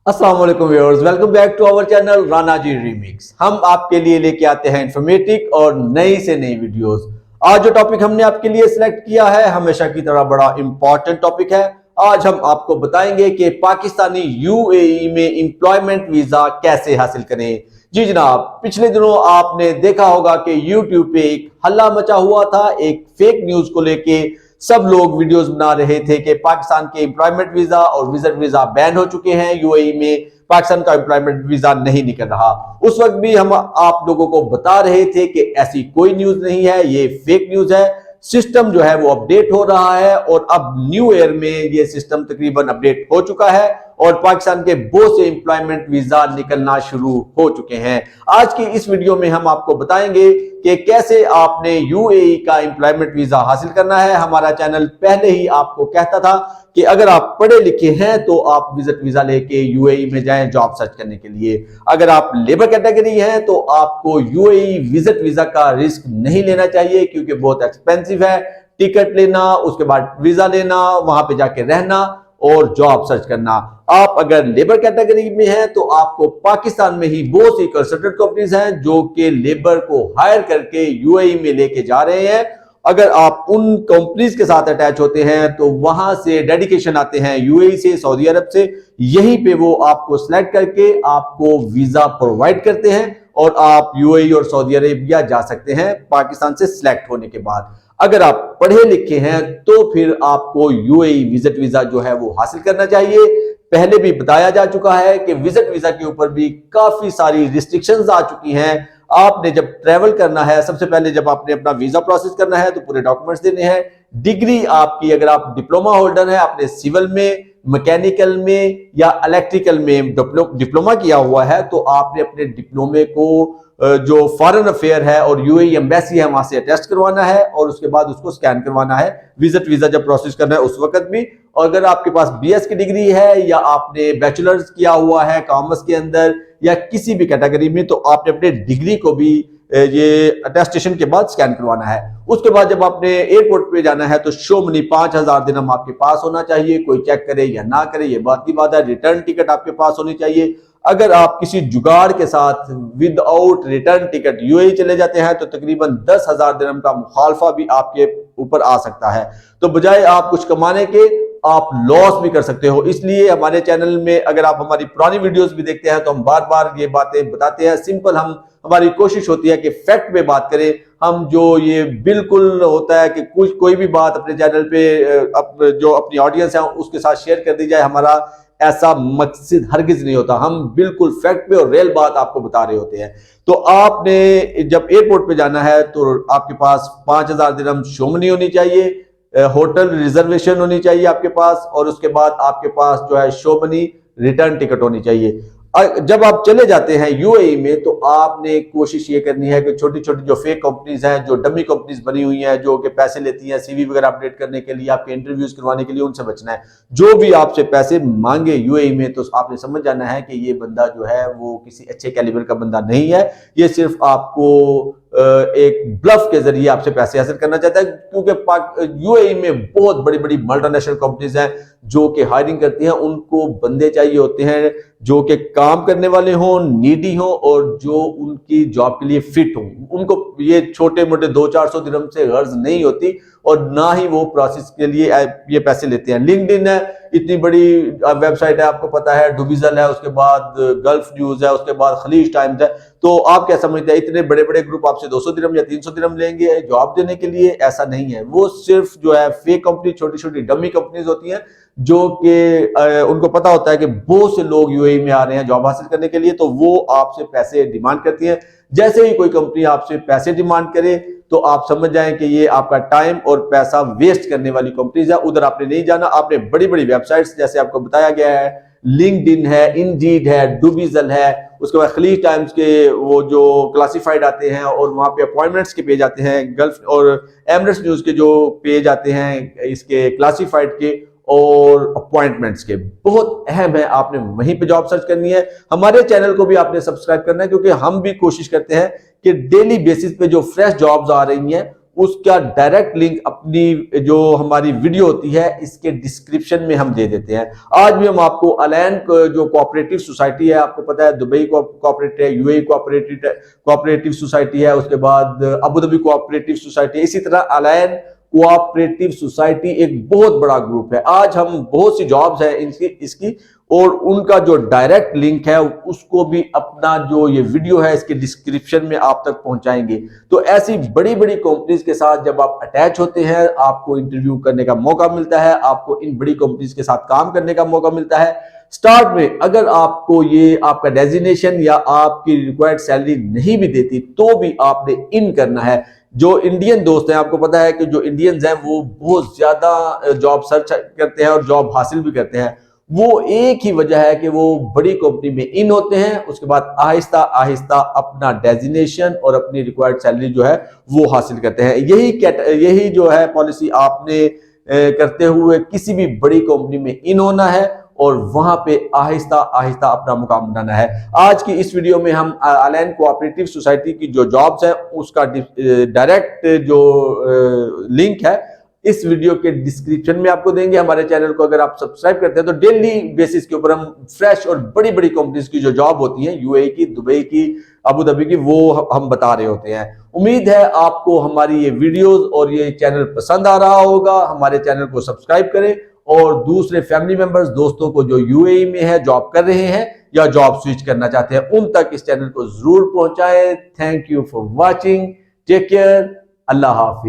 अस्सलाम वालेकुम viewers, welcome back to our channel Rana ji remix. हम आपके लिए लेके आते हैं इंफॉर्मेटिव और नई से नई वीडियोस। आज जो टॉपिक हमने आपके लिए सिलेक्ट किया है हमेशा की तरह बड़ा इंपॉर्टेंट टॉपिक है। आज हम आपको बताएंगे कि पाकिस्तानी यूएई में एम्प्लॉयमेंट वीजा कैसे हासिल करें। जी जनाब, पिछले दिनों आपने देखा होगा कि यूट्यूब पे एक हल्ला मचा हुआ था एक फेक न्यूज को लेके। सब लोग वीडियोस बना रहे थे कि पाकिस्तान के एम्प्लॉयमेंट वीजा और विजिट वीजा बैन हो चुके हैं, यूएई में पाकिस्तान का एम्प्लॉयमेंट वीजा नहीं निकल रहा। उस वक्त भी हम आप लोगों को बता रहे थे कि ऐसी कोई न्यूज नहीं है, ये फेक न्यूज है। सिस्टम जो है वो अपडेट हो रहा है और अब न्यू ईयर में ये सिस्टम तकरीबन अपडेट हो चुका है और पाकिस्तान के बहुत से एम्प्लॉयमेंट वीजा निकलना शुरू हो चुके हैं। आज की इस वीडियो में हम आपको बताएंगे कि कैसे आपने यूएई का एम्प्लॉयमेंट वीजा हासिल करना है। हमारा चैनल पहले ही आपको कहता था कि अगर आप पढ़े लिखे हैं तो आप विजिट वीजा लेके यूएई में जाएं जॉब सर्च करने के लिए। अगर आप लेबर कैटेगरी हैं तो आपको यूएई विजिट वीजा का रिस्क नहीं लेना चाहिए क्योंकि बहुत एक्सपेंसिव है। टिकट लेना, उसके बाद वीजा लेना, वहां पे जाके रहना और जॉब सर्च करना। आप अगर लेबर कैटेगरी में हैं तो आपको पाकिस्तान में ही बहुत सी कंसल्टेंट कंपनीज हैं जो कि लेबर को हायर करके यूएई में लेके जा रहे हैं। अगर आप उन कंपनीज के साथ अटैच होते हैं तो वहां से डेडिकेशन आते हैं यूएई से, सऊदी अरब से, यहीं पे वो आपको सिलेक्ट करके आपको वीजा प्रोवाइड करते हैं और आप यूएई और सऊदी अरेबिया जा सकते हैं पाकिस्तान से सिलेक्ट होने के बाद। अगर आप पढ़े लिखे हैं तो फिर आपको यूएई विजिट वीजा जो है वो हासिल करना चाहिए। पहले भी बताया जा चुका है कि विजिट वीजा के ऊपर भी काफी सारी रिस्ट्रिक्शंस आ चुकी हैं। आपने जब ट्रेवल करना है, सबसे पहले जब आपने अपना वीजा प्रोसेस करना है तो पूरे डॉक्यूमेंट्स देने हैं। डिग्री आपकी, अगर आप डिप्लोमा होल्डर है, आपने सिविल में, मैकेनिकल में या इलेक्ट्रिकल में डिप्लोमा किया हुआ है तो आपने अपने डिप्लोमे को जो फॉरेन अफेयर है और यूएई एम्बेसी है वहां से अटेस्ट करवाना है और उसके बाद उसको स्कैन करवाना है विजिट वीजा जब प्रोसेस करना है उस वक्त भी। और अगर आपके पास बीएस की डिग्री है या आपने बैचलर्स किया हुआ है कॉमर्स के अंदर या किसी भी कैटेगरी में तो आपने अपने डिग्री को भी ये अटेस्टेशन के बाद स्कैन करवाना है। उसके बाद जब आपने एयरपोर्ट पे जाना है तो शो मनी 5,000 दिरहम आपके पास होना चाहिए। कोई चेक करे या ना करे ये बात की बात है। रिटर्न टिकट आपके पास होनी चाहिए। अगर आप किसी जुगाड़ के साथ विदाउट रिटर्न टिकट यूएई चले जाते हैं तो तकरीबन 10,000 दिरहम का मुखालफा भी आपके ऊपर आ सकता है। तो बजाय आप कुछ कमाने के आप लॉस भी कर सकते हो। इसलिए हमारे चैनल में अगर आप हमारी पुरानी वीडियोस भी देखते हैं तो हम बार बार ये बातें बताते हैं। सिंपल हमारी कोशिश होती है कि फैक्ट पे बात करें। हम जो ये बिल्कुल होता है कि कुछ कोई भी बात अपने चैनल पे जो अपनी ऑडियंस है उसके साथ शेयर कर दी जाए, हमारा ऐसा मकसद हरगिज नहीं होता। हम बिल्कुल फैक्ट पे और रियल बात आपको बता रहे होते हैं। तो आपने जब एयरपोर्ट पे जाना है तो आपके पास 5,000 दिरहम शो मनी होनी चाहिए, होटल रिजर्वेशन होनी चाहिए आपके पास और उसके बाद आपके पास जो है शो मनी रिटर्न टिकट होनी चाहिए। जब आप चले जाते हैं यूएई में तो आपने कोशिश ये करनी है कि छोटी छोटी जो फेक कंपनीज हैं, जो डमी कंपनीज बनी हुई हैं, जो कि पैसे लेती हैं सीवी वगैरह अपडेट करने के लिए, आपके इंटरव्यूज करवाने के लिए, उनसे बचना है। जो भी आपसे पैसे मांगे यूएई में तो आपने समझ जाना है कि ये बंदा जो है वो किसी अच्छे कैलिबर का बंदा नहीं है। ये सिर्फ आपको एक ब्लफ के जरिए आपसे पैसे हासिल करना चाहता है क्योंकि यूएई में बहुत बड़ी बड़ी मल्टीनेशनल कंपनीज हैं जो कि हायरिंग करती हैं। उनको बंदे चाहिए होते हैं जो कि काम करने वाले हों, नीडी हों और जो उनकी जॉब के लिए फिट हों। उनको ये छोटे मोटे 200-400 दिरहम से गर्ज नहीं होती और ना ही वो प्रोसेस के लिए ये पैसे लेते हैं। लिंक्डइन है, इतनी बड़ी वेबसाइट है, आपको पता है, डुबिजल है, उसके बाद गल्फ न्यूज है, उसके बाद खलीज टाइम्स है। तो आप क्या समझते हैं इतने बड़े बड़े ग्रुप आपसे 200 दिरहम या 300 दिरहम लेंगे जॉब देने के लिए? ऐसा नहीं है। वो सिर्फ जो है फेक कंपनी, छोटी छोटी डमी कंपनीज होती हैं जो कि उनको पता होता है कि बहुत से लोग यूएई में आ रहे हैं जॉब हासिल करने के लिए, तो वो आपसे पैसे डिमांड करती हैं। जैसे ही कोई कंपनी आपसे पैसे डिमांड करे तो आप समझ जाएं कि ये आपका टाइम और पैसा वेस्ट करने वाली कंपनीज है। उधर आपने नहीं जाना। आपने बड़ी बड़ी वेबसाइट्स जैसे आपको बताया गया है, लिंक्डइन है, इंडीड है, डुबिजल है, उसके बाद खलीज टाइम्स के वो जो क्लासिफाइड आते हैं और वहां पे अपॉइंटमेंट्स के पेज आते हैं, गल्फ और एमरेट्स न्यूज के जो पेज आते हैं इसके क्लासिफाइड के और अपॉइंटमेंट्स के, बहुत अहम है। आपने वहीं पे जॉब सर्च करनी है। हमारे चैनल को भी आपने सब्सक्राइब करना है क्योंकि हम भी कोशिश करते हैं कि डेली बेसिस पे जो फ्रेश जॉब्स आ रही हैं उसका डायरेक्ट लिंक अपनी जो हमारी वीडियो होती है इसके डिस्क्रिप्शन में हम दे देते हैं। आज भी हम आपको अलैन जो कोऑपरेटिव सोसाइटी है, आपको पता है दुबई कोऑपरेटिव है, यूएई कोऑपरेटिव सोसाइटी है, उसके बाद अबू धाबी कोऑपरेटिव सोसाइटी, इसी तरह अलैन कोऑपरेटिव सोसाइटी एक बहुत बड़ा ग्रुप है। आज हम बहुत सी जॉब्स है इसकी और उनका जो डायरेक्ट लिंक है उसको भी अपना जो ये वीडियो है इसके डिस्क्रिप्शन में आप तक पहुंचाएंगे। तो ऐसी बड़ी बड़ी कंपनीज के साथ जब आप अटैच होते हैं, आपको इंटरव्यू करने का मौका मिलता है, आपको इन बड़ी कंपनीज के साथ काम करने का मौका मिलता है। स्टार्ट में अगर आपको ये आपका डेजिग्नेशन या आपकी रिक्वायर्ड सैलरी नहीं भी देती तो भी आपने इन करना है। जो इंडियन दोस्त हैं, आपको पता है कि जो इंडियंस हैं वो बहुत ज्यादा जॉब सर्च करते हैं और जॉब हासिल भी करते हैं। वो एक ही वजह है कि वो बड़ी कंपनी में इन होते हैं, उसके बाद आहिस्ता आहिस्ता अपना डेजिग्नेशन और अपनी रिक्वायर्ड सैलरी जो है वो हासिल करते हैं। यही जो है पॉलिसी आपने करते हुए किसी भी बड़ी कंपनी में इन होना है और वहां पे आहिस्ता आहिस्ता अपना मुकाम बनाना है। आज की इस वीडियो में हम अलैन कोऑपरेटिव सोसाइटी की जो जॉब्स है उसका डायरेक्ट जो लिंक है इस वीडियो के डिस्क्रिप्शन में आपको देंगे। हमारे चैनल को अगर आप सब्सक्राइब करते हैं तो डेली बेसिस के ऊपर हम फ्रेश और बड़ी बड़ी कंपनीज की जो जॉब होती है यूएई की, दुबई की, अबू धाबी की, वो हम बता रहे होते हैं। उम्मीद है आपको हमारी ये वीडियोस और ये चैनल पसंद आ रहा होगा। हमारे चैनल को सब्सक्राइब करें और दूसरे फैमिली मेंबर्स, दोस्तों को जो यूएई में है, जॉब कर रहे हैं या जॉब स्विच करना चाहते हैं, उन तक इस चैनल को जरूर पहुंचाएं। Thank you for watching, take care, अल्लाह हाफिज।